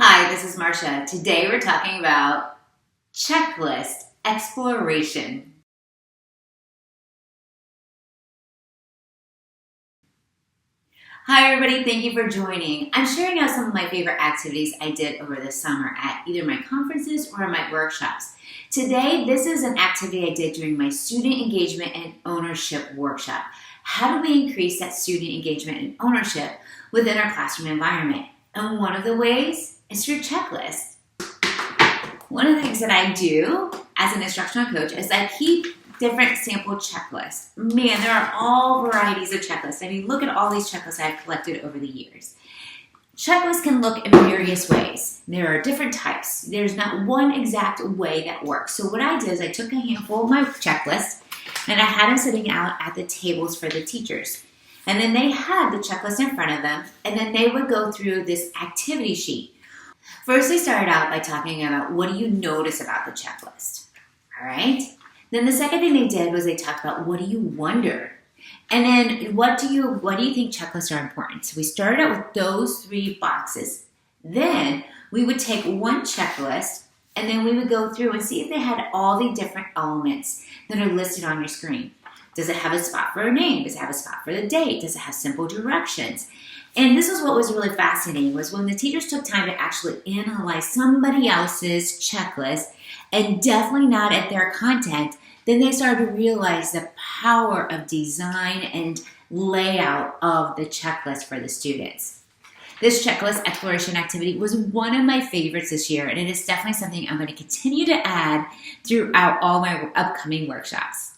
Hi, this is Marcia. Today we're talking about checklist exploration. Hi everybody, thank you for joining. I'm sharing out some of my favorite activities I did over the summer at either my conferences or my workshops. Today, this is an activity I did during my student engagement and ownership workshop. How do we increase that student engagement and ownership within our classroom environment? And one of the ways is through checklists. One of the things that I do as an instructional coach is I keep different sample checklists. Man, there are all varieties of checklists. I mean, look at all these checklists I've collected over the years. Checklists can look in various ways. There are different types. There's not one exact way that works. So what I did is I took a handful of my checklists and I had them sitting out at the tables for the teachers. And then they had the checklist in front of them, and then they would go through this activity sheet. First, they started out by talking about what do you notice about the checklist, all right? Then the second thing they did was they talked about what do you wonder? And then what do you think checklists are important? So we started out with those three boxes. Then we would take one checklist and then we would go through and see if they had all the different elements that are listed on your screen. Does it have a spot for a name? Does it have a spot for the date? Does it have simple directions? And this is what was really fascinating was when the teachers took time to actually analyze somebody else's checklist and definitely not at their content, then they started to realize the power of design and layout of the checklist for the students. This checklist exploration activity was one of my favorites this year, and it is definitely something I'm going to continue to add throughout all my upcoming workshops.